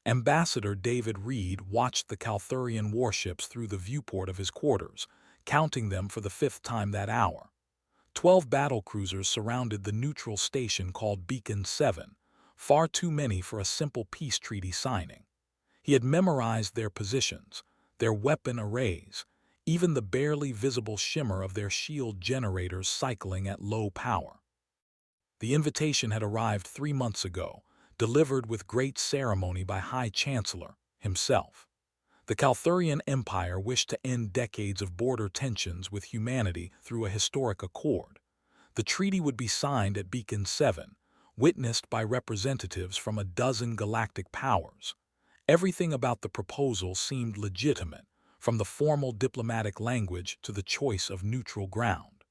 Ambassador David Reed watched the Calthurian warships through the viewport of his quarters, counting them for the fifth time that hour. 12 battlecruisers surrounded the neutral station called Beacon 7, far too many for a simple peace treaty signing. He had memorized their positions, their weapon arrays, even the barely visible shimmer of their shield generators cycling at low power. The invitation had arrived 3 months ago, delivered with great ceremony by High Chancellor himself. The Calthurian Empire wished to end decades of border tensions with humanity through a historic accord. The treaty would be signed at Beacon 7, witnessed by representatives from a dozen galactic powers. Everything about the proposal seemed legitimate, from the formal diplomatic language to the choice of neutral ground.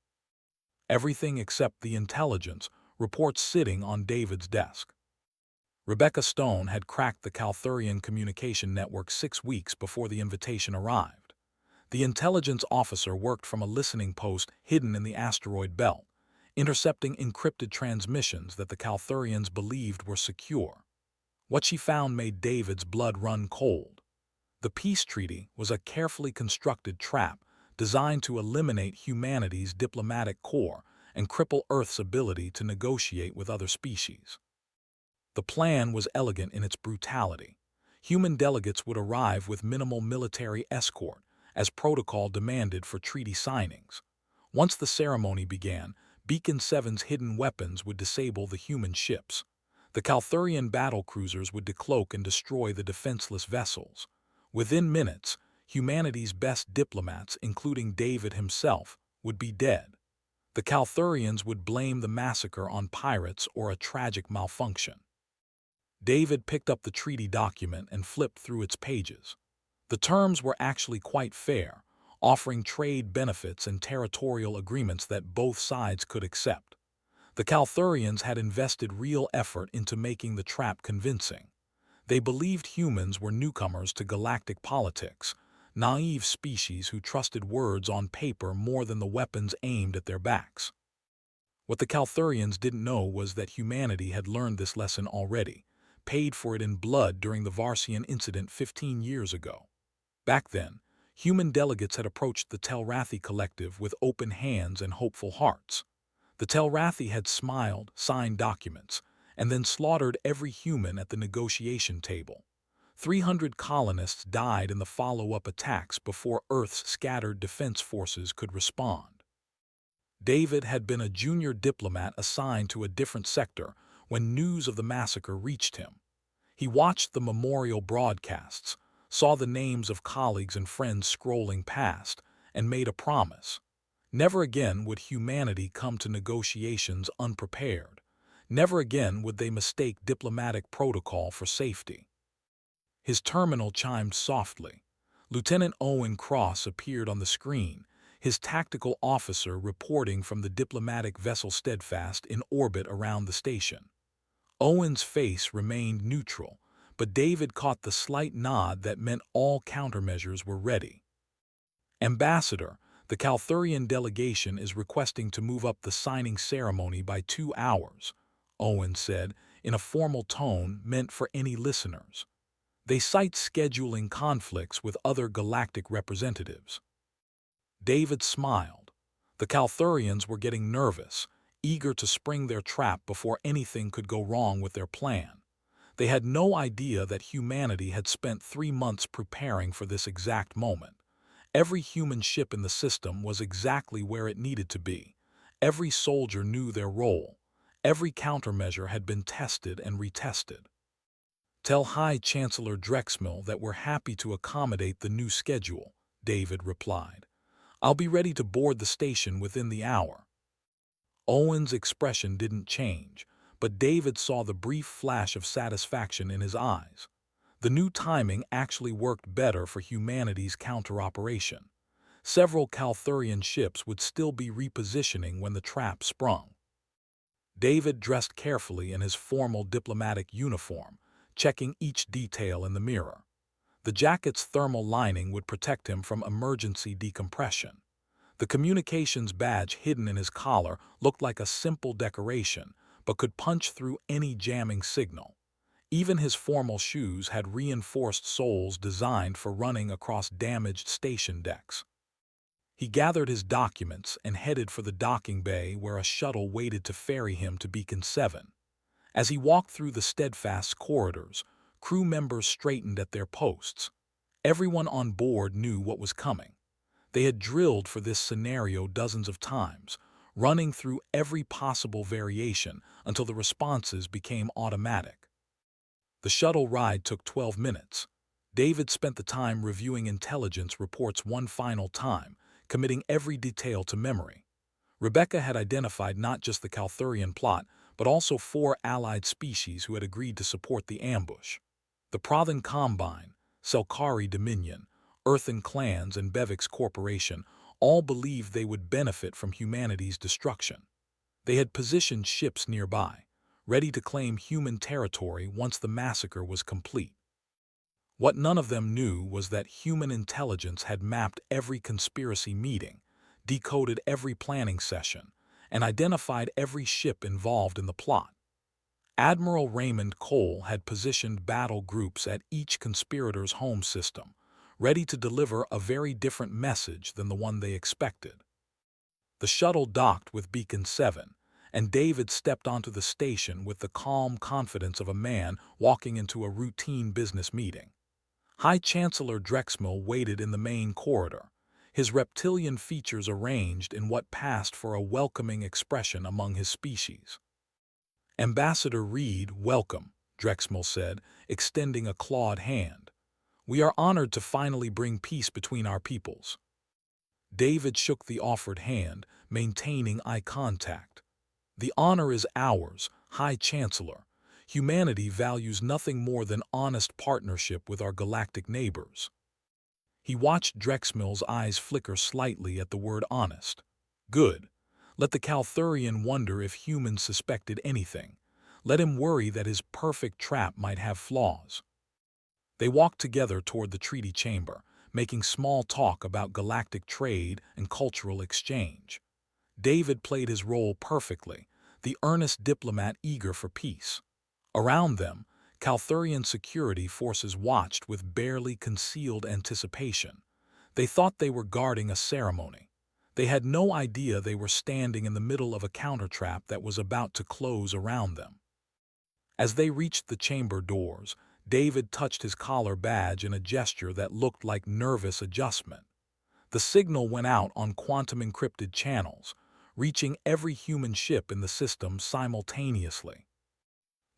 Everything except the intelligence reports sitting on David's desk. Rebecca Stone had cracked the Calthurian communication network 6 weeks before the invitation arrived. The intelligence officer worked from a listening post hidden in the asteroid belt, intercepting encrypted transmissions that the Calthurians believed were secure. What she found made David's blood run cold. The peace treaty was a carefully constructed trap designed to eliminate humanity's diplomatic core and cripple Earth's ability to negotiate with other species. The plan was elegant in its brutality. Human delegates would arrive with minimal military escort, as protocol demanded for treaty signings. Once the ceremony began, Beacon 7's hidden weapons would disable the human ships. The Calthurian battlecruisers would decloak and destroy the defenseless vessels. Within minutes, humanity's best diplomats, including David himself, would be dead. The Calthurians would blame the massacre on pirates or a tragic malfunction. David picked up the treaty document and flipped through its pages. The terms were actually quite fair, offering trade benefits and territorial agreements that both sides could accept. The Calthurians had invested real effort into making the trap convincing. They believed humans were newcomers to galactic politics, naive species who trusted words on paper more than the weapons aimed at their backs. What the Calthurians didn't know was that humanity had learned this lesson already, paid for it in blood during the Varsian incident 15 years ago. Back then, human delegates had approached the Telrathi collective with open hands and hopeful hearts. The Telrathi had smiled, signed documents, and then slaughtered every human at the negotiation table. 300 colonists died in the follow-up attacks before Earth's scattered defense forces could respond. David had been a junior diplomat assigned to a different sector when news of the massacre reached him. He watched the memorial broadcasts, saw the names of colleagues and friends scrolling past, and made a promise. Never again would humanity come to negotiations unprepared. Never again would they mistake diplomatic protocol for safety. His terminal chimed softly. Lieutenant Owen Cross appeared on the screen, his tactical officer reporting from the diplomatic vessel Steadfast in orbit around the station. Owen's face remained neutral, but David caught the slight nod that meant all countermeasures were ready. Ambassador, the Calthurian delegation is requesting to move up the signing ceremony by 2 hours, Owen said, in a formal tone meant for any listeners. They cite scheduling conflicts with other galactic representatives. David smiled. The Calthurians were getting nervous, eager to spring their trap before anything could go wrong with their plan. They had no idea that humanity had spent 3 months preparing for this exact moment. Every human ship in the system was exactly where it needed to be. Every soldier knew their role. Every countermeasure had been tested and retested. Tell High Chancellor Drexmill that we're happy to accommodate the new schedule, David replied. I'll be ready to board the station within the hour. Owen's expression didn't change, but David saw the brief flash of satisfaction in his eyes. The new timing actually worked better for humanity's counter-operation. Several Calthurian ships would still be repositioning when the trap sprung. David dressed carefully in his formal diplomatic uniform, checking each detail in the mirror. The jacket's thermal lining would protect him from emergency decompression. The communications badge hidden in his collar looked like a simple decoration, but could punch through any jamming signal. Even his formal shoes had reinforced soles designed for running across damaged station decks. He gathered his documents and headed for the docking bay where a shuttle waited to ferry him to Beacon 7. As he walked through the steadfast corridors, crew members straightened at their posts. Everyone on board knew what was coming. They had drilled for this scenario dozens of times, running through every possible variation until the responses became automatic. The shuttle ride took 12 minutes. David spent the time reviewing intelligence reports one final time, committing every detail to memory. Rebecca had identified not just the Calthurian plot, but also 4 allied species who had agreed to support the ambush. The Prothan Combine, Selkari Dominion, Earthen Clans, and Bevix Corporation all believed they would benefit from humanity's destruction. They had positioned ships nearby, ready to claim human territory once the massacre was complete. What none of them knew was that human intelligence had mapped every conspiracy meeting, decoded every planning session, and identified every ship involved in the plot. Admiral Raymond Cole had positioned battle groups at each conspirator's home system, ready to deliver a very different message than the one they expected. The shuttle docked with Beacon 7, and David stepped onto the station with the calm confidence of a man walking into a routine business meeting. High Chancellor Drexmill waited in the main corridor, his reptilian features arranged in what passed for a welcoming expression among his species. "Ambassador Reed, welcome," Drexmill said, extending a clawed hand. "We are honored to finally bring peace between our peoples." David shook the offered hand, maintaining eye contact. "The honor is ours, High Chancellor. Humanity values nothing more than honest partnership with our galactic neighbors." He watched Drexmill's eyes flicker slightly at the word honest. "Good. Let the Calthurian wonder if humans suspected anything. Let him worry that his perfect trap might have flaws." They walked together toward the treaty chamber, making small talk about galactic trade and cultural exchange. David played his role perfectly, the earnest diplomat eager for peace. Around them, Calthurian security forces watched with barely concealed anticipation. They thought they were guarding a ceremony. They had no idea they were standing in the middle of a countertrap that was about to close around them. As they reached the chamber doors, David touched his collar badge in a gesture that looked like nervous adjustment. The signal went out on quantum-encrypted channels, reaching every human ship in the system simultaneously.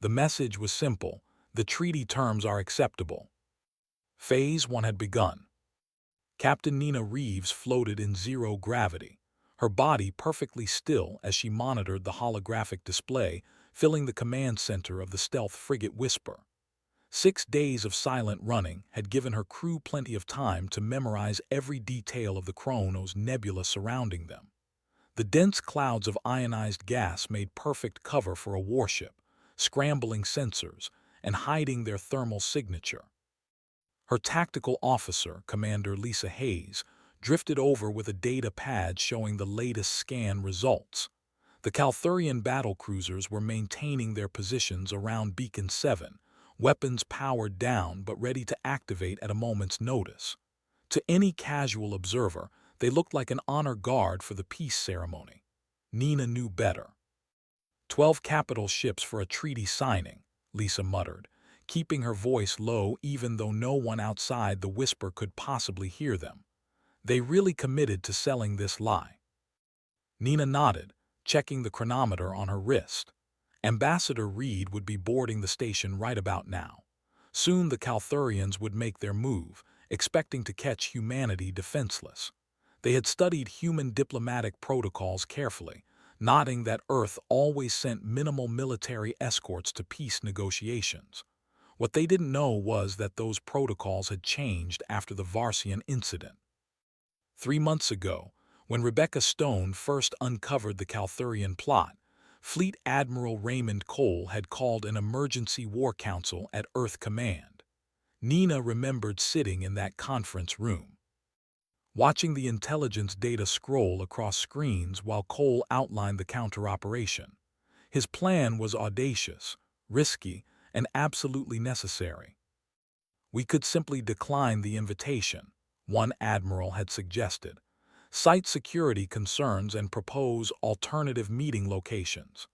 The message was simple: the treaty terms are acceptable. Phase 1 had begun. Captain Nina Reeves floated in zero gravity, her body perfectly still as she monitored the holographic display filling the command center of the stealth frigate Whisper. 6 days of silent running had given her crew plenty of time to memorize every detail of the Chronos nebula surrounding them. The dense clouds of ionized gas made perfect cover for a warship, scrambling sensors and hiding their thermal signature. Her tactical officer, Commander Lisa Hayes, drifted over with a data pad showing the latest scan results. The Calthurian battlecruisers were maintaining their positions around Beacon 7, weapons powered down but ready to activate at a moment's notice. To any casual observer, they looked like an honor guard for the peace ceremony. Nina knew better. 12 capital ships for a treaty signing, Lisa muttered, keeping her voice low even though no one outside the Whisper could possibly hear them. They really committed to selling this lie. Nina nodded, checking the chronometer on her wrist. Ambassador Reed would be boarding the station right about now. Soon the Calthurians would make their move, expecting to catch humanity defenseless. They had studied human diplomatic protocols carefully, noting that Earth always sent minimal military escorts to peace negotiations. What they didn't know was that those protocols had changed after the Varsian incident. 3 months ago, when Rebecca Stone first uncovered the Calthurian plot, Fleet Admiral Raymond Cole had called an emergency war council at Earth Command. Nina remembered sitting in that conference room, watching the intelligence data scroll across screens while Cole outlined the counter-operation. His plan was audacious, risky, and absolutely necessary. We could simply decline the invitation, one admiral had suggested, cite security concerns and propose alternative meeting locations.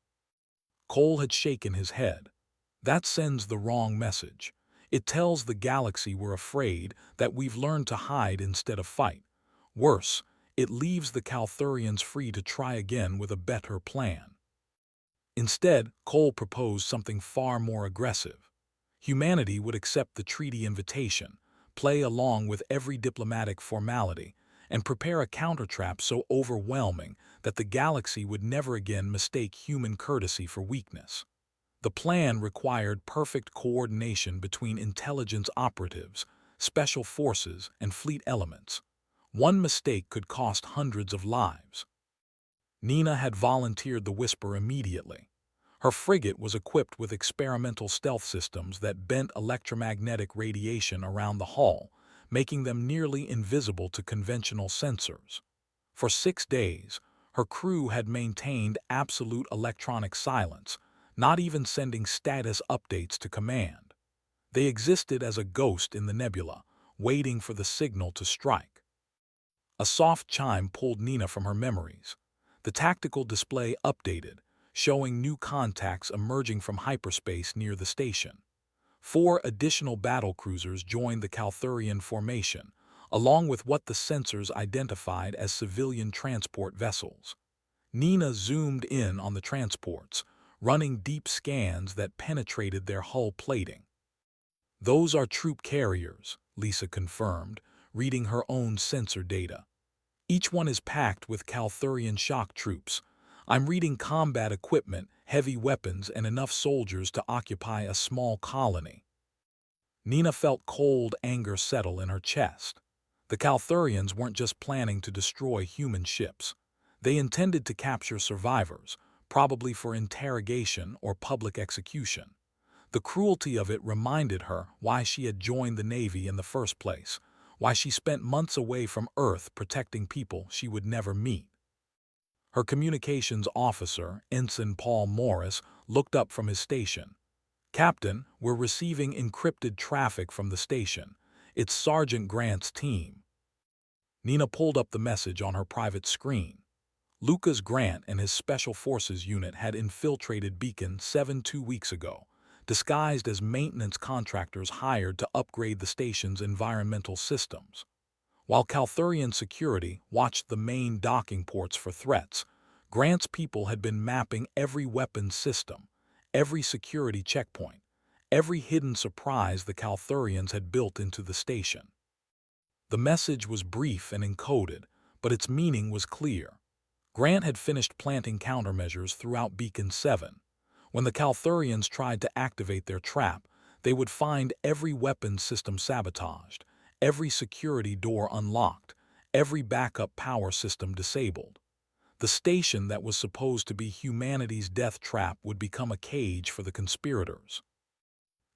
Cole had shaken his head. That sends the wrong message. It tells the galaxy we're afraid, that we've learned to hide instead of fight. Worse, it leaves the Calthurians free to try again with a better plan. Instead, Cole proposed something far more aggressive. Humanity would accept the treaty invitation, play along with every diplomatic formality, and prepare a countertrap so overwhelming that the galaxy would never again mistake human courtesy for weakness. The plan required perfect coordination between intelligence operatives, special forces, and fleet elements. One mistake could cost hundreds of lives. Nina had volunteered the Whisper immediately. Her frigate was equipped with experimental stealth systems that bent electromagnetic radiation around the hull, making them nearly invisible to conventional sensors. For 6 days, her crew had maintained absolute electronic silence, not even sending status updates to command. They existed as a ghost in the nebula, waiting for the signal to strike. A soft chime pulled Nina from her memories. The tactical display updated, showing new contacts emerging from hyperspace near the station. 4 additional battlecruisers joined the Calthurian formation, along with what the sensors identified as civilian transport vessels. Nina zoomed in on the transports, running deep scans that penetrated their hull plating. "Those are troop carriers," Lisa confirmed, reading her own sensor data. "Each one is packed with Calthurian shock troops. I'm reading combat equipment, heavy weapons, and enough soldiers to occupy a small colony." Nina felt cold anger settle in her chest. The Calthurians weren't just planning to destroy human ships. They intended to capture survivors, probably for interrogation or public execution. The cruelty of it reminded her why she had joined the Navy in the first place, why she spent months away from Earth protecting people she would never meet. Her communications officer, Ensign Paul Morris, looked up from his station. "Captain, we're receiving encrypted traffic from the station. It's Sergeant Grant's team." Nina pulled up the message on her private screen. Lucas Grant and his Special Forces unit had infiltrated Beacon 7 2 weeks ago, disguised as maintenance contractors hired to upgrade the station's environmental systems. While Calthurian security watched the main docking ports for threats, Grant's people had been mapping every weapons system, every security checkpoint, every hidden surprise the Calthurians had built into the station. The message was brief and encoded, but its meaning was clear. Grant had finished planting countermeasures throughout Beacon 7. When the Calthurians tried to activate their trap, they would find every weapons system sabotaged, every security door unlocked, every backup power system disabled. The station that was supposed to be humanity's death trap would become a cage for the conspirators.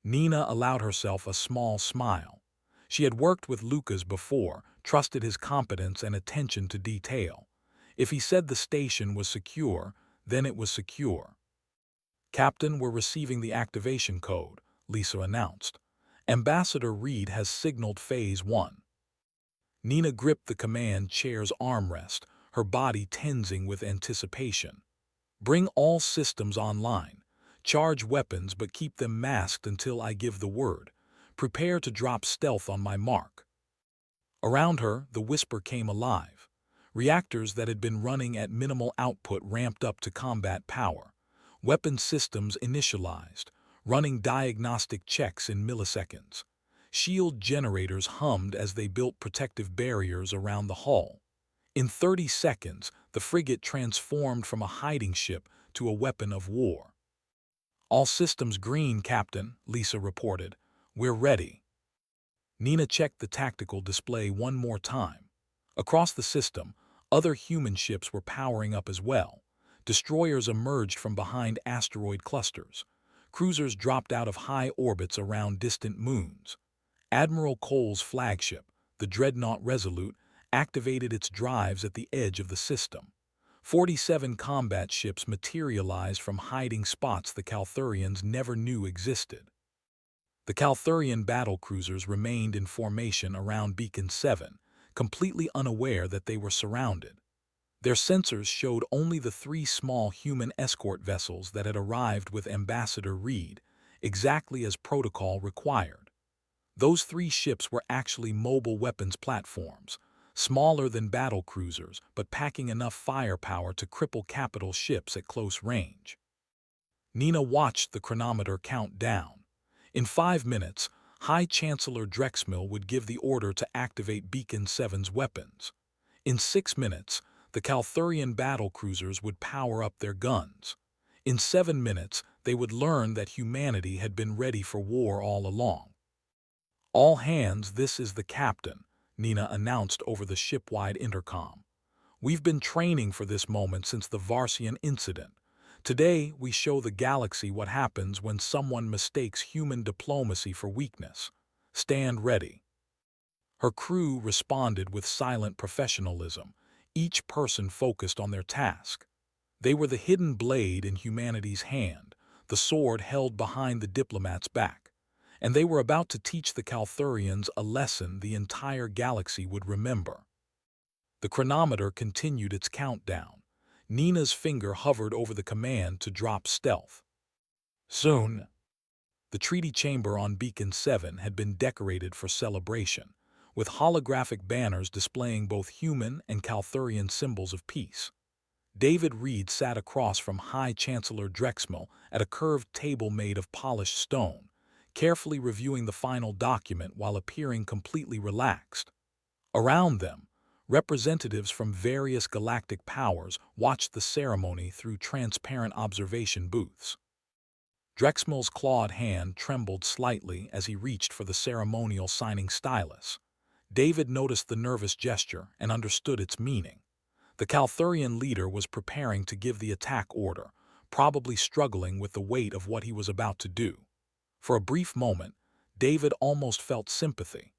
Nina allowed herself a small smile. She had worked with Lucas before, trusted his competence and attention to detail. If he said the station was secure, then it was secure. "Captain, we're receiving the activation code," Lisa announced. "Ambassador Reed has signaled Phase 1. Nina gripped the command chair's armrest, her body tensing with anticipation. "Bring all systems online. Charge weapons but keep them masked until I give the word. Prepare to drop stealth on my mark." Around her, the Whisper came alive. Reactors that had been running at minimal output ramped up to combat power. Weapon systems initialized, running diagnostic checks in milliseconds. Shield generators hummed as they built protective barriers around the hull. In 30 seconds, the frigate transformed from a hiding ship to a weapon of war. "All systems green, Captain," Lisa reported. "We're ready." Nina checked the tactical display one more time. Across the system, other human ships were powering up as well. Destroyers emerged from behind asteroid clusters. Cruisers dropped out of high orbits around distant moons. Admiral Cole's flagship, the dreadnought Resolute, activated its drives at the edge of the system. 47 combat ships materialized from hiding spots the Calthurians never knew existed. The Calthurian battlecruisers remained in formation around Beacon 7, completely unaware that they were surrounded. Their sensors showed only the three small human escort vessels that had arrived with Ambassador Reed, exactly as protocol required. Those three ships were actually mobile weapons platforms, smaller than battlecruisers but packing enough firepower to cripple capital ships at close range. Nina watched the chronometer count down. In 5 minutes, High Chancellor Drexmill would give the order to activate Beacon 7's weapons. In 6 minutes, the Calthurian battlecruisers would power up their guns. In 7 minutes, they would learn that humanity had been ready for war all along. "All hands, this is the captain," Nina announced over the ship-wide intercom. "We've been training for this moment since the Varsian incident. Today, we show the galaxy what happens when someone mistakes human diplomacy for weakness. Stand ready." Her crew responded with silent professionalism, each person focused on their task. They were the hidden blade in humanity's hand, the sword held behind the diplomat's back. And they were about to teach the Calthurians a lesson the entire galaxy would remember. The chronometer continued its countdown. Nina's finger hovered over the command to drop stealth. Soon. The treaty chamber on Beacon 7 had been decorated for celebration, with holographic banners displaying both human and Calthurian symbols of peace. David Reed sat across from High Chancellor Drexmill at a curved table made of polished stone, carefully reviewing the final document while appearing completely relaxed. Around them, representatives from various galactic powers watched the ceremony through transparent observation booths. Drexmill's clawed hand trembled slightly as he reached for the ceremonial signing stylus. David noticed the nervous gesture and understood its meaning. The Calthurian leader was preparing to give the attack order, probably struggling with the weight of what he was about to do. For a brief moment, David almost felt sympathy.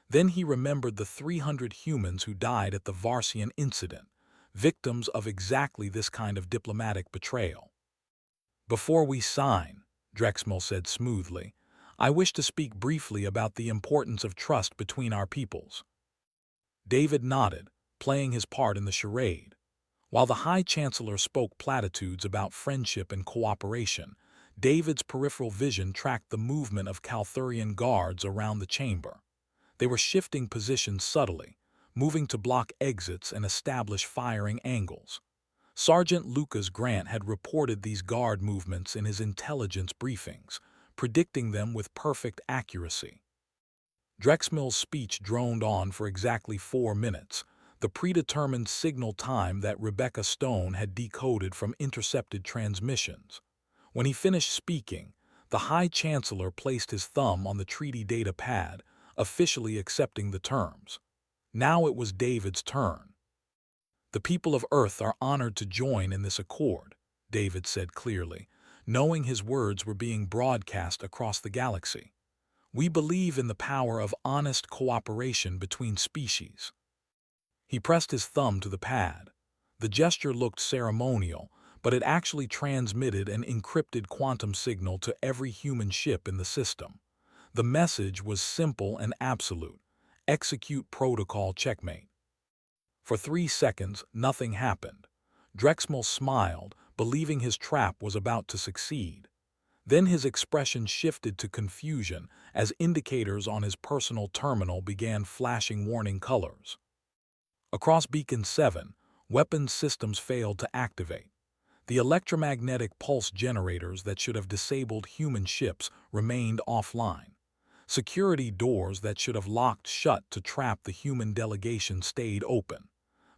Then he remembered the 300 humans who died at the Varsian incident, victims of exactly this kind of diplomatic betrayal. "Before we sign," Drexmill said smoothly, "I wish to speak briefly about the importance of trust between our peoples." David nodded, playing his part in the charade. While the High Chancellor spoke platitudes about friendship and cooperation, David's peripheral vision tracked the movement of Calthurian guards around the chamber. They were shifting positions subtly, moving to block exits and establish firing angles. Sergeant Lucas Grant had reported these guard movements in his intelligence briefings, predicting them with perfect accuracy. Drexmill's speech droned on for exactly 4 minutes, the predetermined signal time that Rebecca Stone had decoded from intercepted transmissions. When he finished speaking, the High Chancellor placed his thumb on the treaty data pad, officially accepting the terms. Now it was David's turn. "The people of Earth are honored to join in this accord," David said clearly, knowing his words were being broadcast across the galaxy. "We believe in the power of honest cooperation between species." He pressed his thumb to the pad. The gesture looked ceremonial, but it actually transmitted an encrypted quantum signal to every human ship in the system. The message was simple and absolute: execute protocol checkmate. For 3 seconds, nothing happened. Drexmill smiled, believing his trap was about to succeed. Then his expression shifted to confusion as indicators on his personal terminal began flashing warning colors. Across Beacon 7, weapons systems failed to activate. The electromagnetic pulse generators that should have disabled human ships remained offline. Security doors that should have locked shut to trap the human delegation stayed open.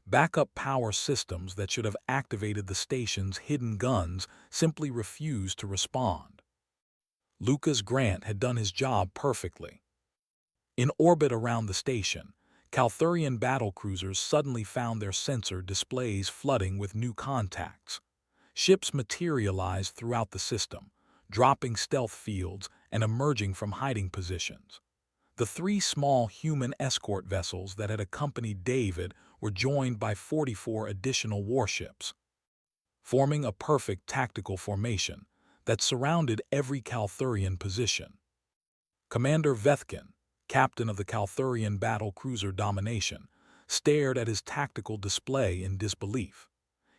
Backup power systems that should have activated the station's hidden guns simply refused to respond. Lucas Grant had done his job perfectly. In orbit around the station, Calthurian battlecruisers suddenly found their sensor displays flooding with new contacts. Ships materialized throughout the system, dropping stealth fields and emerging from hiding positions. The 3 small human escort vessels that had accompanied David were joined by 44 additional warships, forming a perfect tactical formation that surrounded every Calthurian position. Commander Vethkin, captain of the Calthurian battle cruiser Domination, stared at his tactical display in disbelief.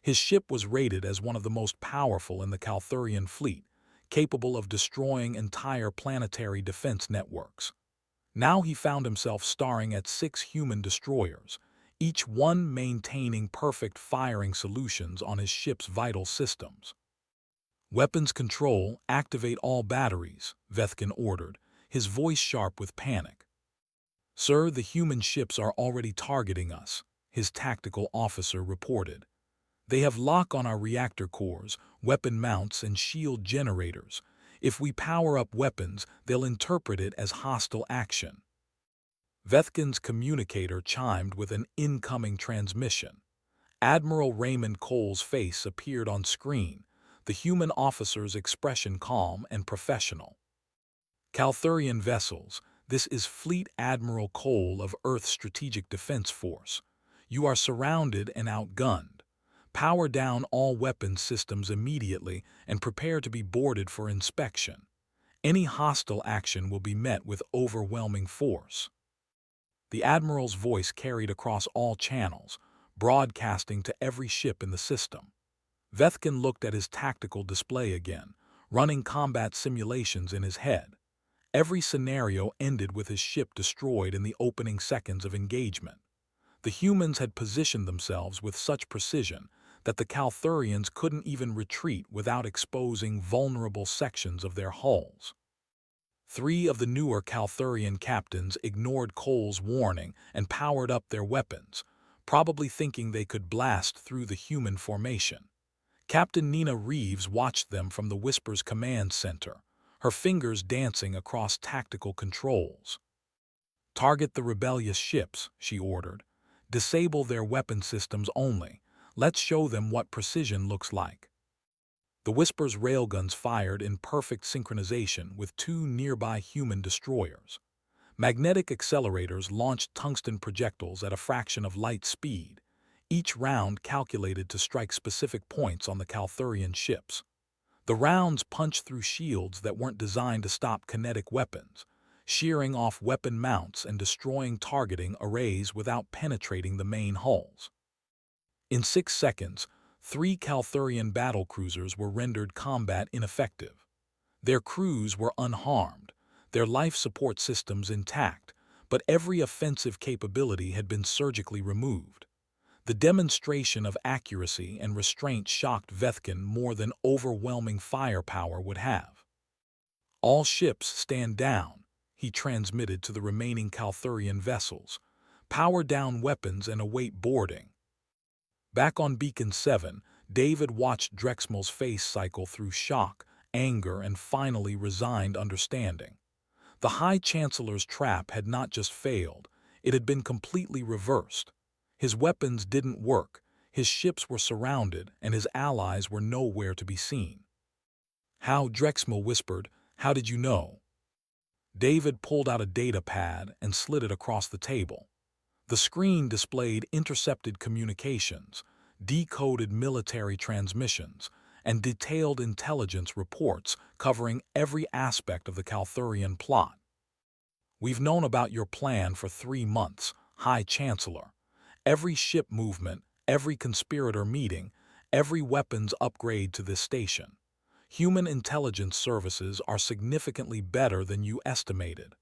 His ship was rated as one of the most powerful in the Calthurian fleet, capable of destroying entire planetary defense networks. Now he found himself staring at 6 human destroyers, each one maintaining perfect firing solutions on his ship's vital systems. "Weapons control, activate all batteries," Vethkin ordered, his voice sharp with panic. "Sir, the human ships are already targeting us," his tactical officer reported. "They have lock on our reactor cores, weapon mounts, and shield generators. If we power up weapons, they'll interpret it as hostile action." Vethkin's communicator chimed with an incoming transmission. Admiral Raymond Cole's face appeared on screen, the human officer's expression calm and professional. "Calthurian vessels, this is Fleet Admiral Cole of Earth's Strategic Defense Force. You are surrounded and outgunned. Power down all weapons systems immediately and prepare to be boarded for inspection. Any hostile action will be met with overwhelming force." The Admiral's voice carried across all channels, broadcasting to every ship in the system. Vethkin looked at his tactical display again, running combat simulations in his head. Every scenario ended with his ship destroyed in the opening seconds of engagement. The humans had positioned themselves with such precision that the Calthurians couldn't even retreat without exposing vulnerable sections of their hulls. 3 of the newer Calthurian captains ignored Cole's warning and powered up their weapons, probably thinking they could blast through the human formation. Captain Nina Reeves watched them from the Whisper's command center, her fingers dancing across tactical controls. "Target the rebellious ships," she ordered. "Disable their weapon systems only. Let's show them what precision looks like." The Whisper's railguns fired in perfect synchronization with 2 nearby human destroyers. Magnetic accelerators launched tungsten projectiles at a fraction of light speed, each round calculated to strike specific points on the Calthurian ships. The rounds punched through shields that weren't designed to stop kinetic weapons, shearing off weapon mounts and destroying targeting arrays without penetrating the main hulls. In 6 seconds, 3 Calthurian battlecruisers were rendered combat ineffective. Their crews were unharmed, their life support systems intact, but every offensive capability had been surgically removed. The demonstration of accuracy and restraint shocked Vethkin more than overwhelming firepower would have. "All ships stand down," he transmitted to the remaining Calthurian vessels. "Power down weapons and await boarding." Back on Beacon 7, David watched Drexmel's face cycle through shock, anger, and finally resigned understanding. The High Chancellor's trap had not just failed, it had been completely reversed. His weapons didn't work, his ships were surrounded, and his allies were nowhere to be seen. "How?" Drexmel whispered. "How did you know?" David pulled out a data pad and slid it across the table. The screen displayed intercepted communications, decoded military transmissions, and detailed intelligence reports covering every aspect of the Calthurian plot. "We've known about your plan for 3 months, High Chancellor. Every ship movement, every conspirator meeting, every weapons upgrade to this station. Human intelligence services are significantly better than you estimated."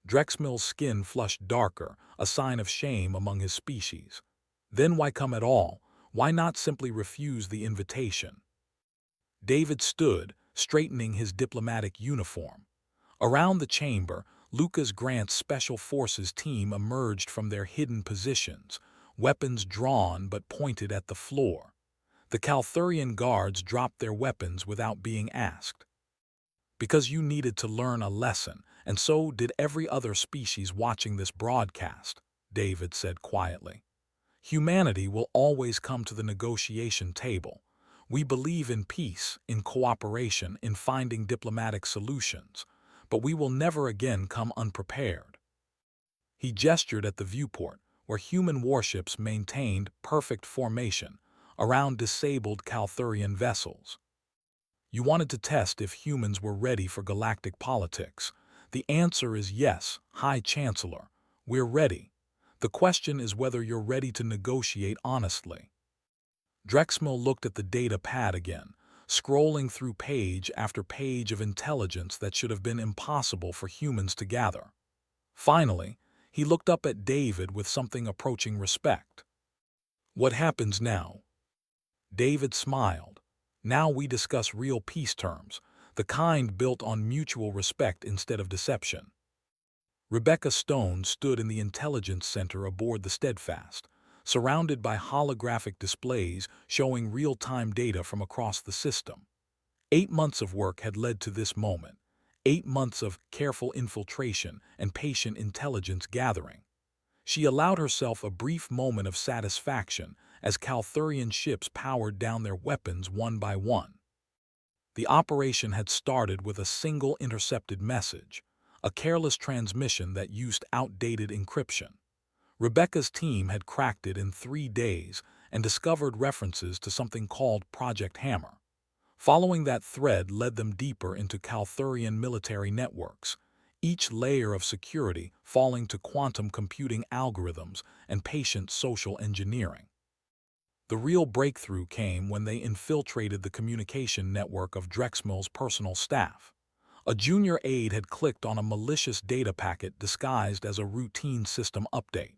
Drexmel's skin flushed darker, a sign of shame among his species. "Then why come at all? Why not simply refuse the invitation?" David stood, straightening his diplomatic uniform. Around the chamber, Lucas Grant's Special Forces team emerged from their hidden positions, weapons drawn but pointed at the floor. The Calthurian guards dropped their weapons without being asked. "Because you needed to learn a lesson, and so did every other species watching this broadcast," David said quietly. "Humanity will always come to the negotiation table. We believe in peace, in cooperation, in finding diplomatic solutions, but we will never again come unprepared." He gestured at the viewport, where human warships maintained perfect formation around disabled Calthurian vessels. "You wanted to test if humans were ready for galactic politics. The answer is yes, High Chancellor. We're ready. The question is whether you're ready to negotiate honestly. Drexmel looked at the data pad again, scrolling through page after page of intelligence that should have been impossible for humans to gather. Finally, he looked up at David with something approaching respect. What happens now? David smiled. Now we discuss real peace terms, the kind built on mutual respect instead of deception. Rebecca Stone stood in the intelligence center aboard the Steadfast, surrounded by holographic displays showing real-time data from across the system. 8 months of work had led to this moment. 8 months of careful infiltration and patient intelligence gathering. She allowed herself a brief moment of satisfaction as Calthurian ships powered down their weapons one by one. The operation had started with a single intercepted message, a careless transmission that used outdated encryption. Rebecca's team had cracked it in 3 days and discovered references to something called Project Hammer. Following that thread led them deeper into Calthurian military networks, each layer of security falling to quantum computing algorithms and patient social engineering. The real breakthrough came when they infiltrated the communication network of Drexmel's personal staff. A junior aide had clicked on a malicious data packet disguised as a routine system update.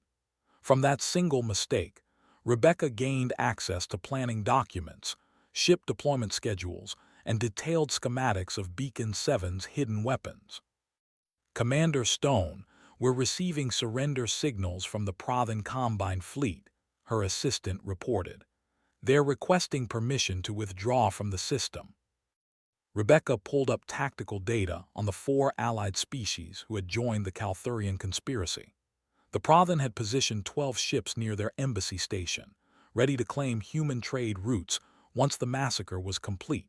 From that single mistake, Rebecca gained access to planning documents, ship deployment schedules, and detailed schematics of Beacon 7's hidden weapons. Commander Stone, we're receiving surrender signals from the Prothan Combine Fleet, her assistant reported. They're requesting permission to withdraw from the system. Rebecca pulled up tactical data on the 4 allied species who had joined the Calthurian conspiracy. The Prothan had positioned 12 ships near their embassy station, ready to claim human trade routes once the massacre was complete.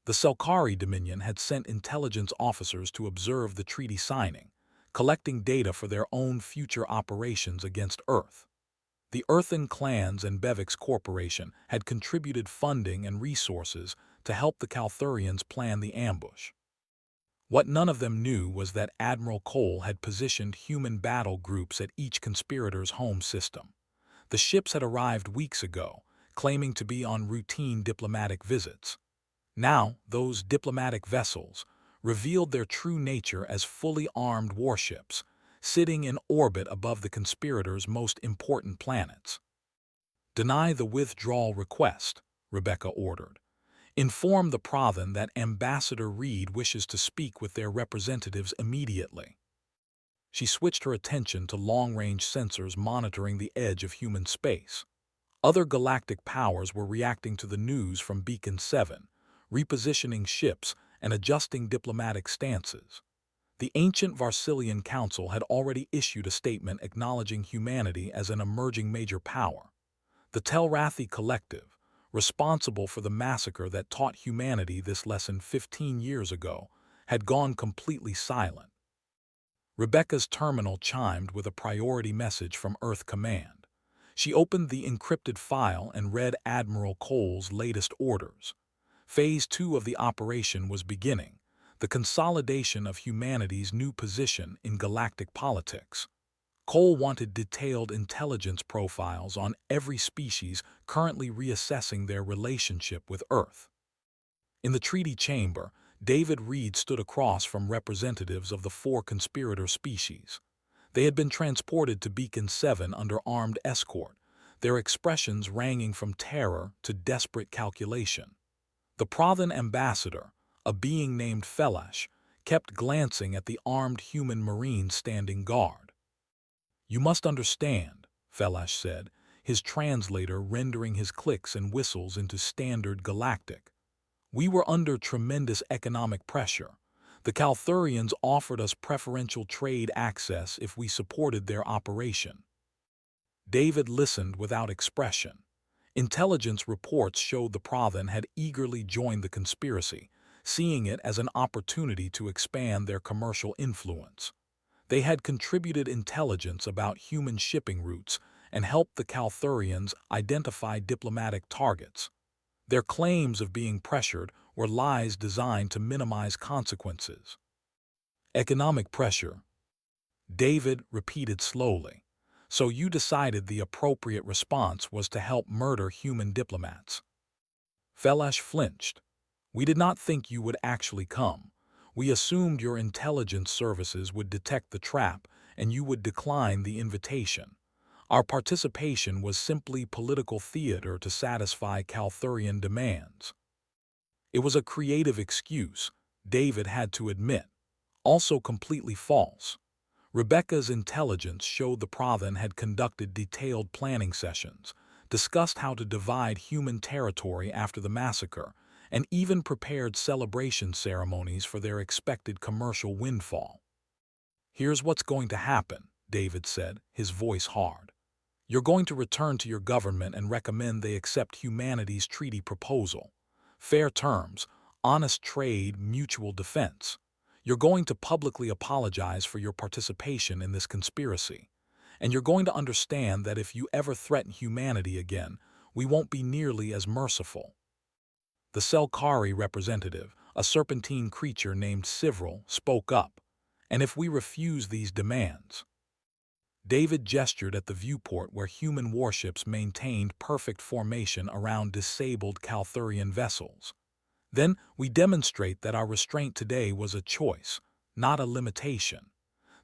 The Selkari Dominion had sent intelligence officers to observe the treaty signing, collecting data for their own future operations against Earth. The Earthen clans and Bevix Corporation had contributed funding and resources to help the Calthurians plan the ambush. What none of them knew was that Admiral Cole had positioned human battle groups at each conspirator's home system. The ships had arrived weeks ago, claiming to be on routine diplomatic visits. Now, those diplomatic vessels revealed their true nature as fully armed warships, sitting in orbit above the conspirators' most important planets. Deny the withdrawal request, Rebecca ordered. Inform the Prothan that Ambassador Reed wishes to speak with their representatives immediately. She switched her attention to long-range sensors monitoring the edge of human space. Other galactic powers were reacting to the news from Beacon 7, repositioning ships and adjusting diplomatic stances. The ancient Varsilian Council had already issued a statement acknowledging humanity as an emerging major power. The Telrathi Collective, responsible for the massacre that taught humanity this lesson 15 years ago, had gone completely silent. Rebecca's terminal chimed with a priority message from Earth Command. She opened the encrypted file and read Admiral Cole's latest orders. Phase 2 of the operation was beginning, the consolidation of humanity's new position in galactic politics. Cole wanted detailed intelligence profiles on every species currently reassessing their relationship with Earth. In the treaty chamber, David Reed stood across from representatives of the 4 conspirator species. They had been transported to Beacon 7 under armed escort, their expressions ranging from terror to desperate calculation. The Prothan ambassador, a being named Felash, kept glancing at the armed human marines standing guard. "You must understand," Felash said, his translator rendering his clicks and whistles into standard galactic. "We were under tremendous economic pressure. The Calthurians offered us preferential trade access if we supported their operation." David listened without expression. Intelligence reports showed the Prothan had eagerly joined the conspiracy, seeing it as an opportunity to expand their commercial influence. They had contributed intelligence about human shipping routes and helped the Calthurians identify diplomatic targets. Their claims of being pressured were lies designed to minimize consequences. Economic pressure, David repeated slowly. So you decided the appropriate response was to help murder human diplomats. Felash flinched. We did not think you would actually come. We assumed your intelligence services would detect the trap and you would decline the invitation. Our participation was simply political theater to satisfy Calthurian demands. It was a creative excuse, David had to admit, also completely false. Rebecca's intelligence showed the Prathan had conducted detailed planning sessions, discussed how to divide human territory after the massacre, and even prepared celebration ceremonies for their expected commercial windfall. Here's what's going to happen, David said, his voice hard. You're going to return to your government and recommend they accept humanity's treaty proposal. Fair terms, honest trade, mutual defense. You're going to publicly apologize for your participation in this conspiracy. And you're going to understand that if you ever threaten humanity again, we won't be nearly as merciful. The Selkari representative, a serpentine creature named Sivril, spoke up. And if we refuse these demands? David gestured at the viewport where human warships maintained perfect formation around disabled Calthurian vessels. Then we demonstrate that our restraint today was a choice, not a limitation.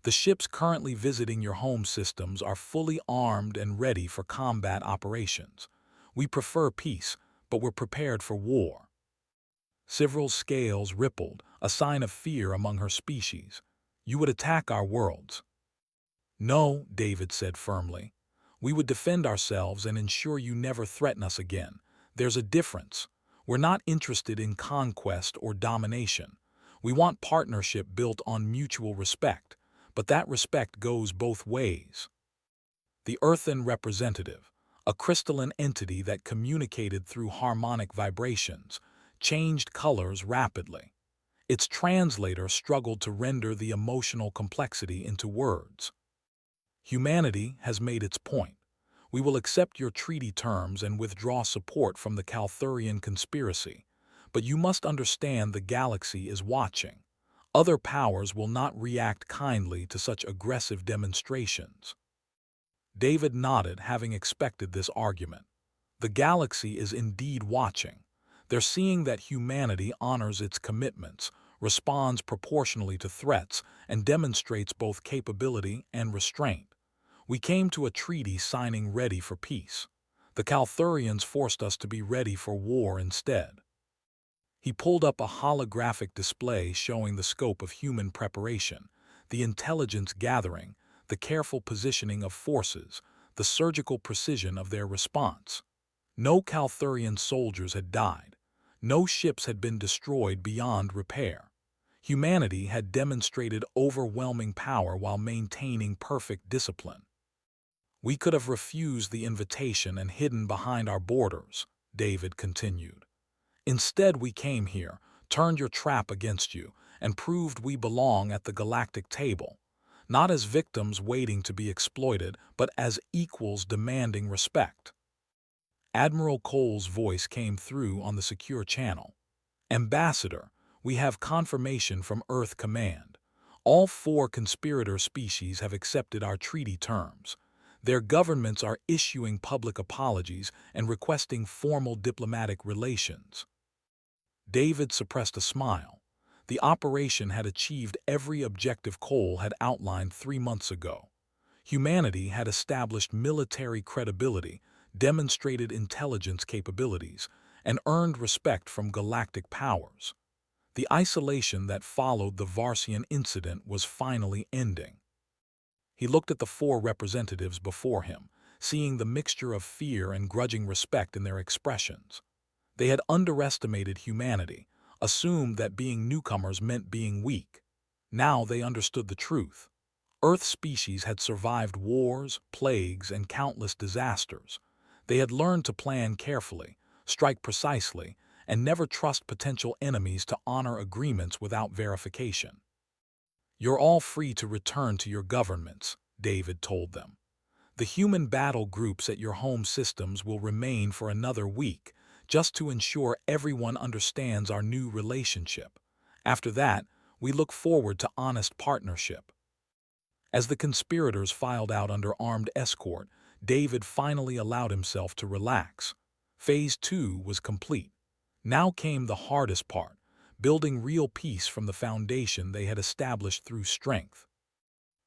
The ships currently visiting your home systems are fully armed and ready for combat operations. We prefer peace, but we're prepared for war. Sivril's scales rippled, a sign of fear among her species. You would attack our worlds. No, David said firmly. We would defend ourselves and ensure you never threaten us again. There's a difference. We're not interested in conquest or domination. We want partnership built on mutual respect, but that respect goes both ways. The earthen representative, a crystalline entity that communicated through harmonic vibrations, changed colors rapidly. Its translator struggled to render the emotional complexity into words. Humanity has made its point. We will accept your treaty terms and withdraw support from the Calthurian conspiracy. But you must understand the galaxy is watching. Other powers will not react kindly to such aggressive demonstrations. David nodded, having expected this argument. The galaxy is indeed watching. They're seeing that humanity honors its commitments, responds proportionally to threats, and demonstrates both capability and restraint. We came to a treaty signing ready for peace. The Calthurians forced us to be ready for war instead. He pulled up a holographic display showing the scope of human preparation, the intelligence gathering, the careful positioning of forces, the surgical precision of their response. No Calthurian soldiers had died. No ships had been destroyed beyond repair. Humanity had demonstrated overwhelming power while maintaining perfect discipline. We could have refused the invitation and hidden behind our borders, David continued. Instead, we came here, turned your trap against you, and proved we belong at the galactic table, not as victims waiting to be exploited, but as equals demanding respect. Admiral Cole's voice came through on the secure channel. Ambassador, we have confirmation from Earth Command. All 4 conspirator species have accepted our treaty terms. Their governments are issuing public apologies and requesting formal diplomatic relations. David suppressed a smile. The operation had achieved every objective Cole had outlined 3 months ago. Humanity had established military credibility, demonstrated intelligence capabilities, and earned respect from galactic powers. The isolation that followed the Varsian incident was finally ending. He looked at the 4 representatives before him, seeing the mixture of fear and grudging respect in their expressions. They had underestimated humanity, assumed that being newcomers meant being weak. Now they understood the truth. Earth species had survived wars, plagues, and countless disasters. They had learned to plan carefully, strike precisely, and never trust potential enemies to honor agreements without verification. You're all free to return to your governments, David told them. The human battle groups at your home systems will remain for another week, just to ensure everyone understands our new relationship. After that, We look forward to honest partnership." As the conspirators filed out under armed escort, David finally allowed himself to relax. Phase 2 was complete. Now came the hardest part, building real peace from the foundation they had established through strength.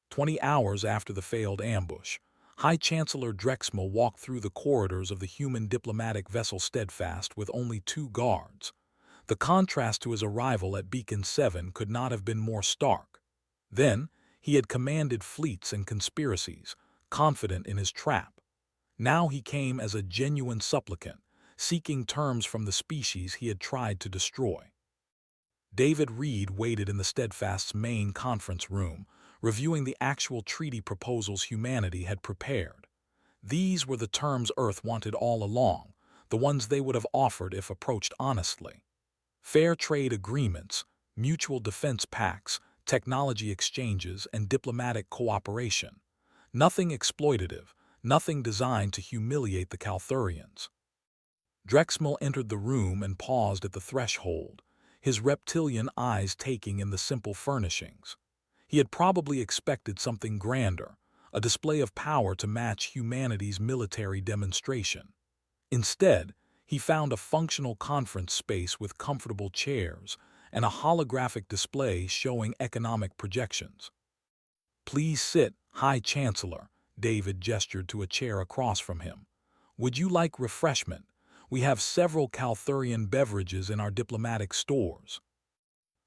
20 hours after the failed ambush, High Chancellor Drexmel walked through the corridors of the human diplomatic vessel Steadfast with only 2 guards. The contrast to his arrival at Beacon 7 could not have been more stark. Then, he had commanded fleets and conspiracies, confident in his trap. Now he came as a genuine supplicant, seeking terms from the species he had tried to destroy. David Reed waited in the Steadfast's main conference room, reviewing the actual treaty proposals humanity had prepared. These were the terms Earth wanted all along, the ones they would have offered if approached honestly. Fair trade agreements, mutual defense pacts, technology exchanges, and diplomatic cooperation. Nothing exploitative, nothing designed to humiliate the Calthurians. Drexmel entered the room and paused at the threshold, his reptilian eyes taking in the simple furnishings. He had probably expected something grander, a display of power to match humanity's military demonstration. Instead, he found a functional conference space with comfortable chairs and a holographic display showing economic projections. "Please sit, High Chancellor," David gestured to a chair across from him. "Would you like refreshment? We have several Calthurian beverages in our diplomatic stores."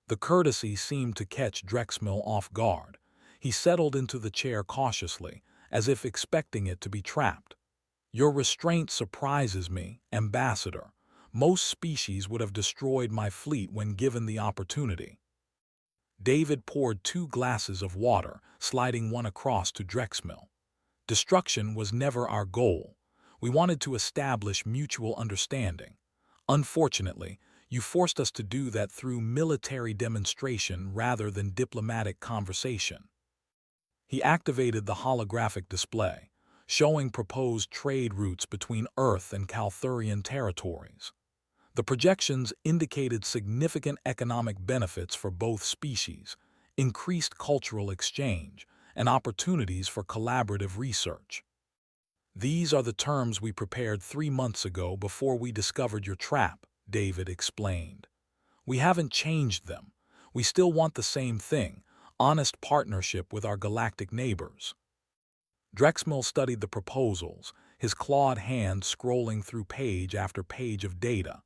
The courtesy seemed to catch Drexmel off guard. He settled into the chair cautiously, as if expecting it to be trapped. "Your restraint surprises me, Ambassador. Most species would have destroyed my fleet when given the opportunity." David poured 2 glasses of water, sliding one across to Drexmel. "Destruction was never our goal. We wanted to establish mutual understanding. Unfortunately, you forced us to do that through military demonstration rather than diplomatic conversation." He activated the holographic display, showing proposed trade routes between Earth and Calthurian territories. The projections indicated significant economic benefits for both species, increased cultural exchange, and opportunities for collaborative research. "These are the terms we prepared 3 months ago before we discovered your trap," David explained. "We haven't changed them. We still want the same thing, honest partnership with our galactic neighbors." Drexmel studied the proposals, his clawed hand scrolling through page after page of data.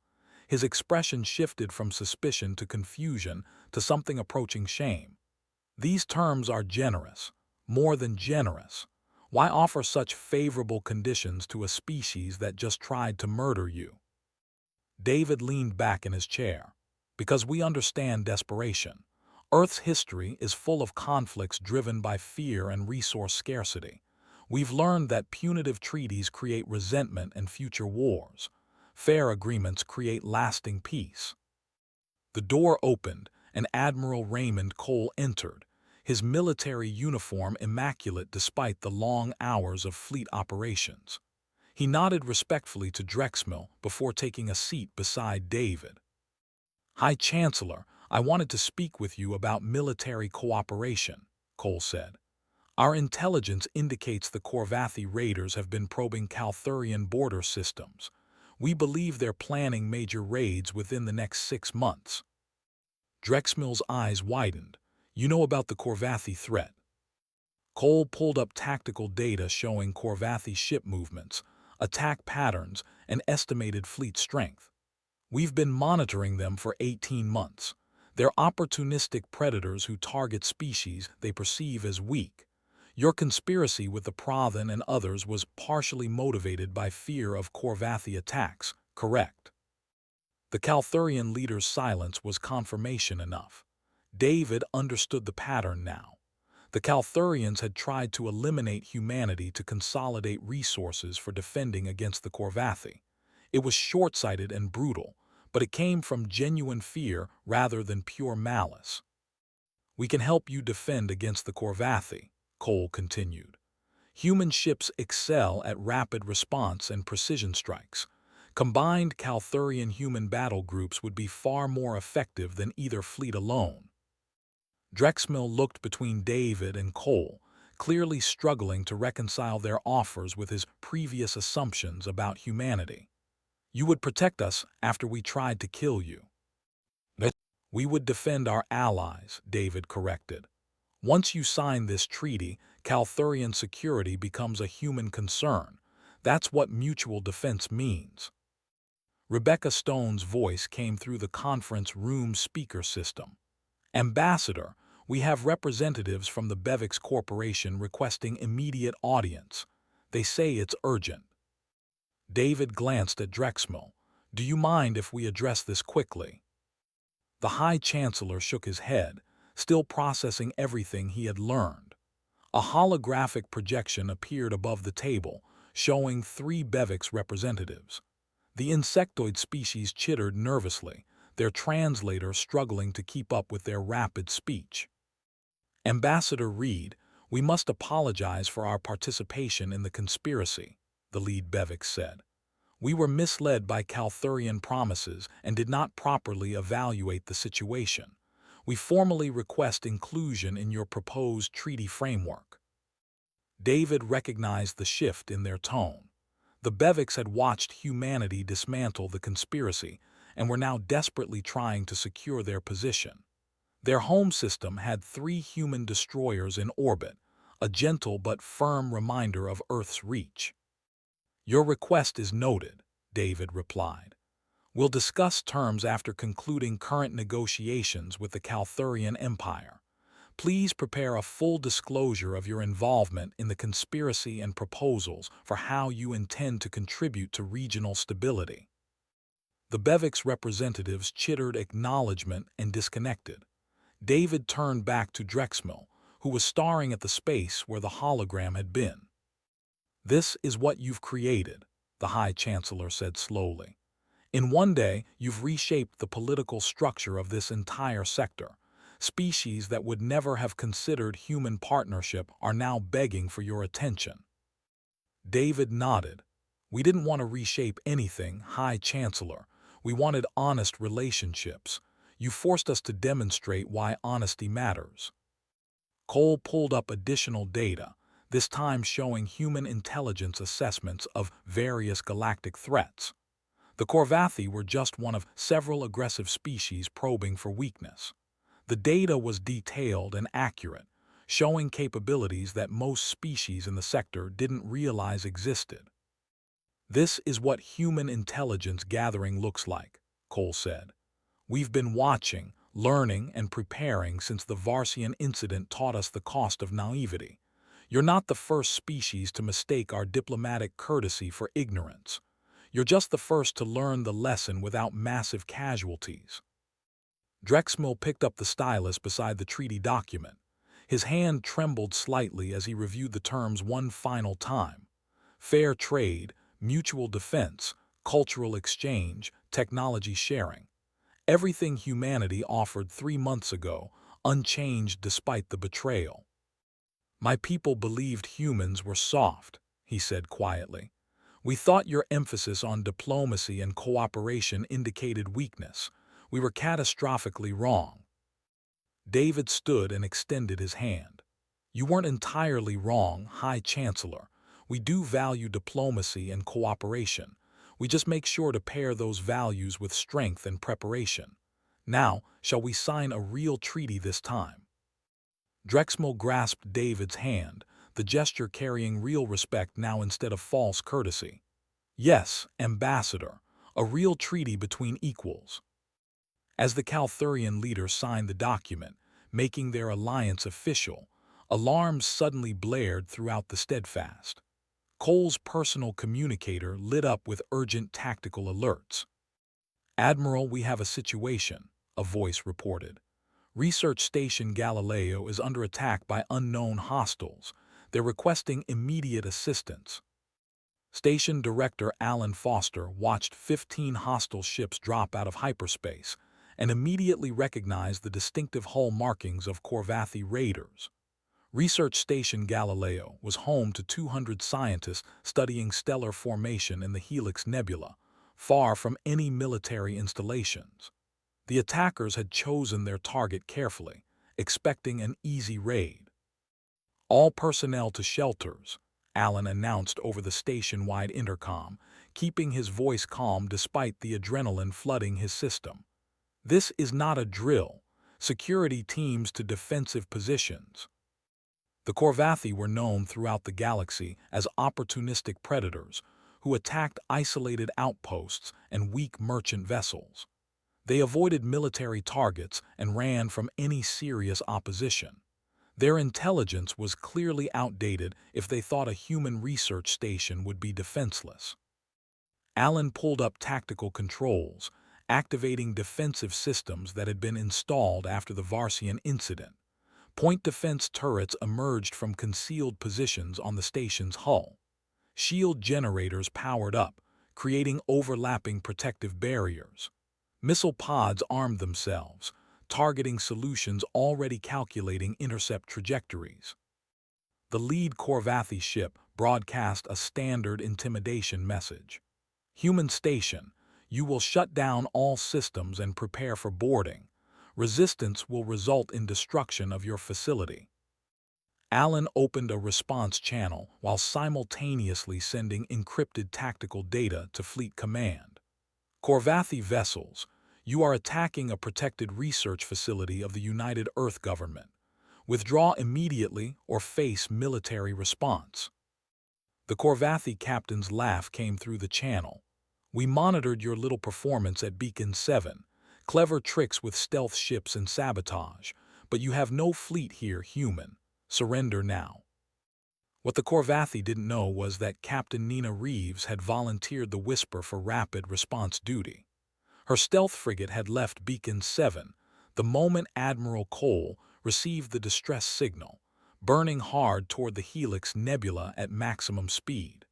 His expression shifted from suspicion to confusion to something approaching shame. "These terms are generous, more than generous. Why offer such favorable conditions to a species that just tried to murder you?" David leaned back in his chair. "Because we understand desperation. Earth's history is full of conflicts driven by fear and resource scarcity. We've learned that punitive treaties create resentment and future wars. Fair agreements create lasting peace." The door opened, and Admiral Raymond Cole entered, his military uniform immaculate despite the long hours of fleet operations. He nodded respectfully to Drexmel before taking a seat beside David. "High Chancellor, I wanted to speak with you about military cooperation," Cole said. "Our intelligence indicates the Corvathi raiders have been probing Calthurian border systems. We believe they're planning major raids within the next 6 months." Drexmel's eyes widened. "You know about the Corvathi threat?" Cole pulled up tactical data showing Corvathi ship movements, attack patterns, and estimated fleet strength. "We've been monitoring them for 18 months. They're opportunistic predators who target species they perceive as weak. Your conspiracy with the Prathan and others was partially motivated by fear of Corvathi attacks, correct?" The Calthurian leader's silence was confirmation enough. David understood the pattern now. The Calthurians had tried to eliminate humanity to consolidate resources for defending against the Corvathi. It was short-sighted and brutal, but it came from genuine fear rather than pure malice. "We can help you defend against the Corvathi," Cole continued. "Human ships excel at rapid response and precision strikes. Combined Calthurian human battle groups would be far more effective than either fleet alone." Drexmill looked between David and Cole, clearly struggling to reconcile their offers with his previous assumptions about humanity. You would protect us after we tried to kill you. That we would defend our allies, David corrected. Once you sign this treaty, Calthurian security becomes a human concern. That's what mutual defense means. Rebecca Stone's voice came through the conference room speaker system. Ambassador, we have representatives from the Bevix Corporation requesting immediate audience. They say it's urgent. David glanced at Drexmill. Do you mind if we address this quickly? The High Chancellor shook his head, still processing everything he had learned. A holographic projection appeared above the table, showing 3 Bevix representatives. The insectoid species chittered nervously, their translator struggling to keep up with their rapid speech. Ambassador Reed, we must apologize for our participation in the conspiracy, the lead Bevix said. We were misled by Calthurian promises and did not properly evaluate the situation. We formally request inclusion in your proposed treaty framework. David recognized the shift in their tone. The Bevix had watched humanity dismantle the conspiracy and were now desperately trying to secure their position. Their home system had 3 human destroyers in orbit, a gentle but firm reminder of Earth's reach. Your request is noted, David replied. We'll discuss terms after concluding current negotiations with the Calthurian Empire. Please prepare a full disclosure of your involvement in the conspiracy and proposals for how you intend to contribute to regional stability. The Bevix representatives chittered acknowledgement and disconnected. David turned back to Drexmill, who was staring at the space where the hologram had been. This is what you've created, the High Chancellor said slowly. In one day, you've reshaped the political structure of this entire sector. Species that would never have considered human partnership are now begging for your attention. David nodded. We didn't want to reshape anything, High Chancellor. We wanted honest relationships. You forced us to demonstrate why honesty matters. Cole pulled up additional data, this time showing human intelligence assessments of various galactic threats. The Corvathi were just one of several aggressive species probing for weakness. The data was detailed and accurate, showing capabilities that most species in the sector didn't realize existed. This is what human intelligence gathering looks like, Cole said. We've been watching, learning, and preparing since the Varsian incident taught us the cost of naivety. You're not the first species to mistake our diplomatic courtesy for ignorance. You're just the first to learn the lesson without massive casualties. Drexmill picked up the stylus beside the treaty document. His hand trembled slightly as he reviewed the terms one final time. Fair trade, mutual defense, cultural exchange, technology sharing. Everything humanity offered 3 months ago, unchanged despite the betrayal. My people believed humans were soft, he said quietly. We thought your emphasis on diplomacy and cooperation indicated weakness. We were catastrophically wrong. David stood and extended his hand. You weren't entirely wrong, High Chancellor. We do value diplomacy and cooperation. We just make sure to pair those values with strength and preparation. Now, shall we sign a real treaty this time? Drexmill grasped David's hand, the gesture carrying real respect now instead of false courtesy. Yes, Ambassador, a real treaty between equals. As the Calthurian leaders signed the document, making their alliance official, alarms suddenly blared throughout the Steadfast. Cole's personal communicator lit up with urgent tactical alerts. Admiral, we have a situation, a voice reported. Research Station Galileo is under attack by unknown hostiles. They're requesting immediate assistance. Station Director Alan Foster watched 15 hostile ships drop out of hyperspace and immediately recognized the distinctive hull markings of Corvathi raiders. Research Station Galileo was home to 200 scientists studying stellar formation in the Helix Nebula, far from any military installations. The attackers had chosen their target carefully, expecting an easy raid. "All personnel to shelters," Alan announced over the station-wide intercom, keeping his voice calm despite the adrenaline flooding his system. "This is not a drill. Security teams to defensive positions." The Corvathi were known throughout the galaxy as opportunistic predators who attacked isolated outposts and weak merchant vessels. They avoided military targets and ran from any serious opposition. Their intelligence was clearly outdated if they thought a human research station would be defenseless. Alan pulled up tactical controls, activating defensive systems that had been installed after the Varsian incident. Point defense turrets emerged from concealed positions on the station's hull. Shield generators powered up, creating overlapping protective barriers. Missile pods armed themselves, targeting solutions already calculating intercept trajectories. The lead Corvathi ship broadcast a standard intimidation message. "Human station, you will shut down all systems and prepare for boarding. Resistance will result in destruction of your facility." Alan opened a response channel while simultaneously sending encrypted tactical data to Fleet Command. "Corvathi vessels, you are attacking a protected research facility of the United Earth Government. Withdraw immediately or face military response." The Corvathi captain's laugh came through the channel. "We monitored your little performance at Beacon 7. Clever tricks with stealth ships and sabotage. But you have no fleet here, human. Surrender now." What the Corvathi didn't know was that Captain Nina Reeves had volunteered the Whisper for rapid response duty. Her stealth frigate had left Beacon 7 the moment Admiral Cole received the distress signal, burning hard toward the Helix Nebula at maximum speed.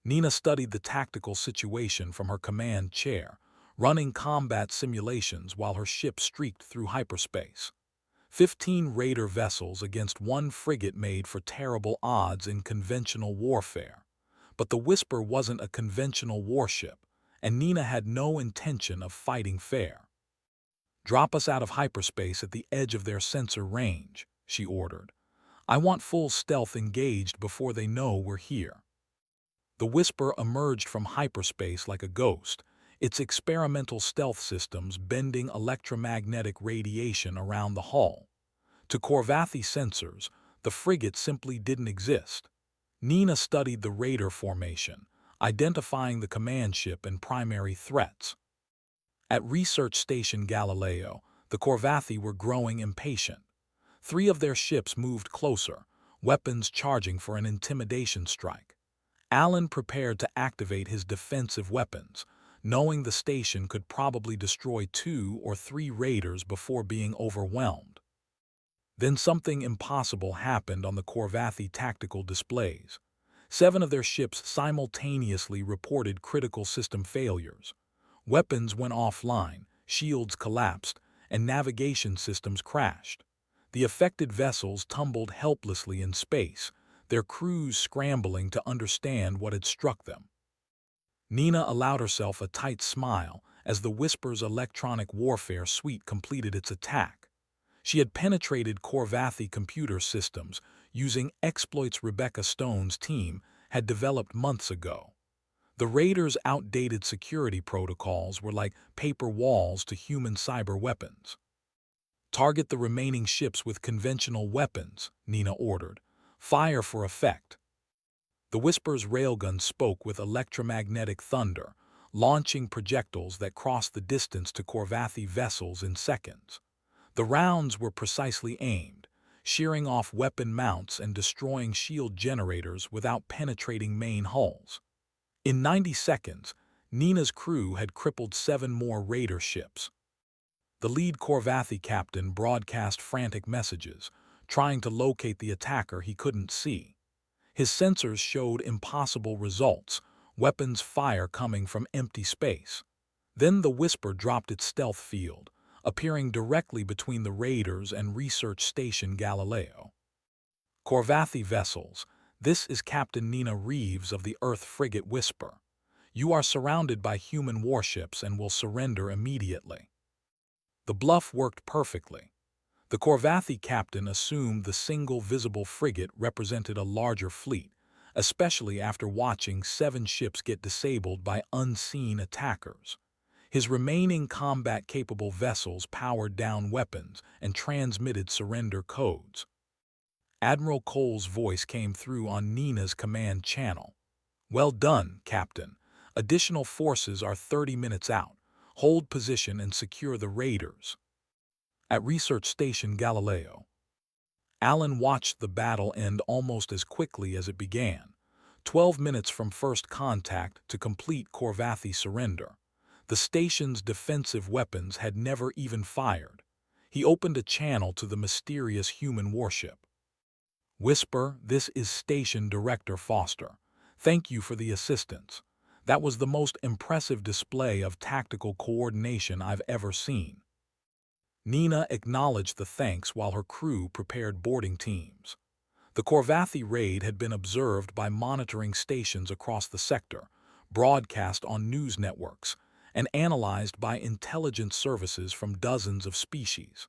Nina studied the tactical situation from her command chair, running combat simulations while her ship streaked through hyperspace. 15 raider vessels against one frigate made for terrible odds in conventional warfare. But the Whisper wasn't a conventional warship, and Nina had no intention of fighting fair. "Drop us out of hyperspace at the edge of their sensor range," she ordered. "I want full stealth engaged before they know we're here." The Whisper emerged from hyperspace like a ghost, its experimental stealth systems bending electromagnetic radiation around the hull. To Corvathi sensors, the frigate simply didn't exist. Nina studied the raider formation, identifying the command ship and primary threats. At Research Station Galileo, the Corvathi were growing impatient. 3 of their ships moved closer, weapons charging for an intimidation strike. Alan prepared to activate his defensive weapons, knowing the station could probably destroy 2 or 3 raiders before being overwhelmed. Then something impossible happened on the Corvathi tactical displays. 7 of their ships simultaneously reported critical system failures. Weapons went offline, shields collapsed, and navigation systems crashed. The affected vessels tumbled helplessly in space, their crews scrambling to understand what had struck them. Nina allowed herself a tight smile as the Whisper's electronic warfare suite completed its attack. She had penetrated Corvathi computer systems using exploits Rebecca Stone's team had developed months ago. The raiders' outdated security protocols were like paper walls to human cyber weapons. "Target the remaining ships with conventional weapons," Nina ordered. "Fire for effect." The Whisper's railgun spoke with electromagnetic thunder, launching projectiles that crossed the distance to Corvathi vessels in seconds. The rounds were precisely aimed, shearing off weapon mounts and destroying shield generators without penetrating main hulls. In 90 seconds, Nina's crew had crippled 7 more raider ships. The lead Corvathi captain broadcast frantic messages, trying to locate the attacker he couldn't see. His sensors showed impossible results, weapons fire coming from empty space. Then the Whisper dropped its stealth field, appearing directly between the raiders and Research Station Galileo. "Corvathi vessels, this is Captain Nina Reeves of the Earth frigate Whisper. You are surrounded by human warships and will surrender immediately." The bluff worked perfectly. The Corvathi captain assumed the single visible frigate represented a larger fleet, especially after watching 7 ships get disabled by unseen attackers. His remaining combat-capable vessels powered down weapons and transmitted surrender codes. Admiral Cole's voice came through on Nina's command channel. "Well done, Captain. Additional forces are 30 minutes out. Hold position and secure the raiders." At Research Station Galileo, Alan watched the battle end almost as quickly as it began. 12 minutes from first contact to complete Corvathi surrender. The station's defensive weapons had never even fired. He opened a channel to the mysterious human warship. "Whisper, this is Station Director Foster. Thank you for the assistance. That was the most impressive display of tactical coordination I've ever seen." Nina acknowledged the thanks while her crew prepared boarding teams. The Corvathi raid had been observed by monitoring stations across the sector, broadcast on news networks, and analyzed by intelligence services from dozens of species.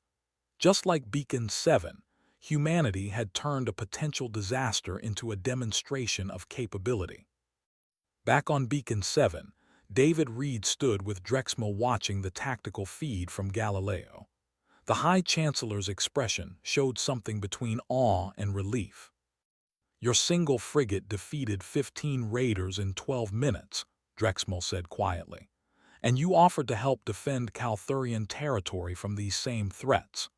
Just like Beacon 7, humanity had turned a potential disaster into a demonstration of capability. Back on Beacon 7, David Reed stood with Drexel watching the tactical feed from Galileo. The High Chancellor's expression showed something between awe and relief. "Your single frigate defeated 15 raiders in 12 minutes, Drexel said quietly. "And you offered to help defend Calthurian territory from these same threats."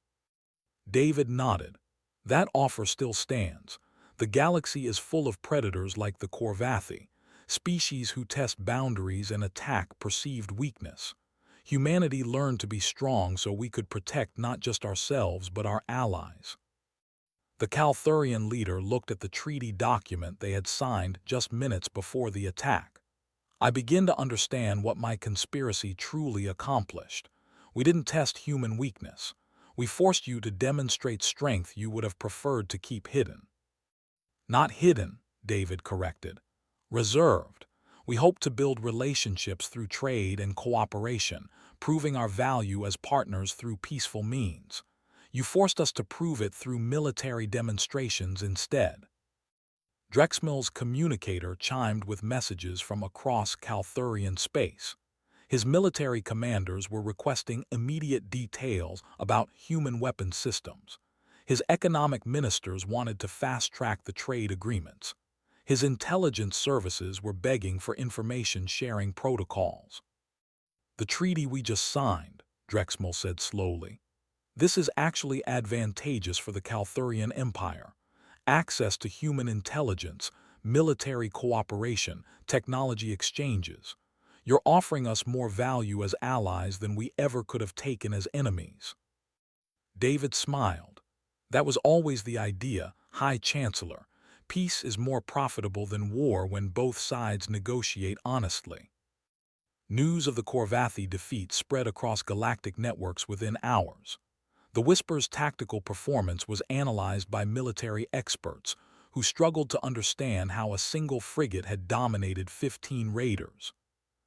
David nodded. "That offer still stands. The galaxy is full of predators like the Corvathi, species who test boundaries and attack perceived weakness. Humanity learned to be strong so we could protect not just ourselves but our allies." The Calthurian leader looked at the treaty document they had signed just minutes before the attack. "I begin to understand what my conspiracy truly accomplished. We didn't test human weakness. We forced you to demonstrate strength you would have preferred to keep hidden." "Not hidden," David corrected. "Reserved. We hope to build relationships through trade and cooperation, proving our value as partners through peaceful means. You forced us to prove it through military demonstrations instead." Drexmel's communicator chimed with messages from across Calthurian space. His military commanders were requesting immediate details about human weapons systems. His economic ministers wanted to fast-track the trade agreements. His intelligence services were begging for information-sharing protocols. "The treaty we just signed," Drexel said slowly. "This is actually advantageous for the Calthurian Empire. Access to human intelligence, military cooperation, technology exchanges. You're offering us more value as allies than we ever could have taken as enemies." David smiled. "That was always the idea, High Chancellor. Peace is more profitable than war when both sides negotiate honestly." News of the Corvathi defeat spread across galactic networks within hours. The Whisper's tactical performance was analyzed by military experts who struggled to understand how a single frigate had dominated 15 raiders.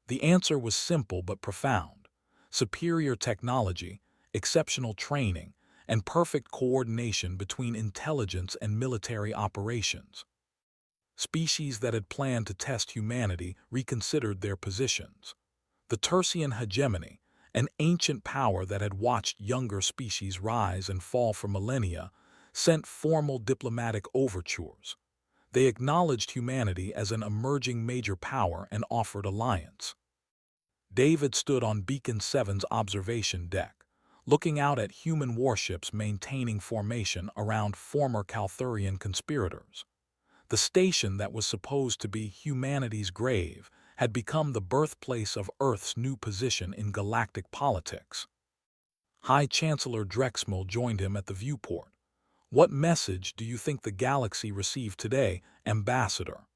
The answer was simple but profound: superior technology, exceptional training, and perfect coordination between intelligence and military operations. Species that had planned to test humanity reconsidered their positions. The Tertian hegemony, an ancient power that had watched younger species rise and fall for millennia, sent formal diplomatic overtures. They acknowledged humanity as an emerging major power and offered alliance. David stood on Beacon 7's observation deck, looking out at human warships maintaining formation around former Calthurian conspirators. The station that was supposed to be humanity's grave had become the birthplace of Earth's new position in galactic politics. High Chancellor Drexel joined him at the viewport. "What message do you think the galaxy received today, Ambassador?"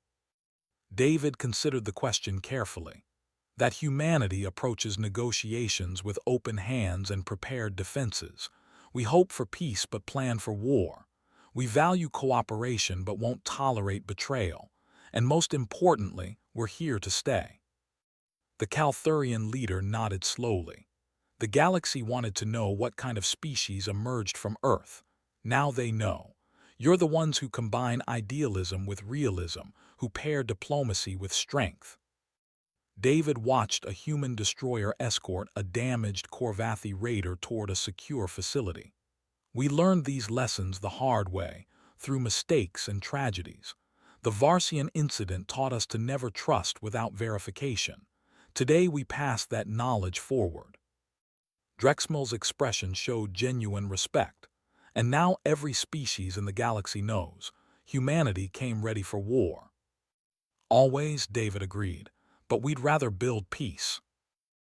David considered the question carefully. "That humanity approaches negotiations with open hands and prepared defenses. We hope for peace but plan for war. We value cooperation but won't tolerate betrayal. And most importantly, we're here to stay." The Calthurian leader nodded slowly. The galaxy wanted to know what kind of species emerged from Earth. Now they know. You're the ones who combine idealism with realism, who pair diplomacy with strength. David watched a human destroyer escort a damaged Corvathi raider toward a secure facility. We learned these lessons the hard way, through mistakes and tragedies. The Varsian incident taught us to never trust without verification. Today we pass that knowledge forward. Drexmel's expression showed genuine respect. And now every species in the galaxy knows. Humanity came ready for war. Always, David agreed, but we'd rather build peace.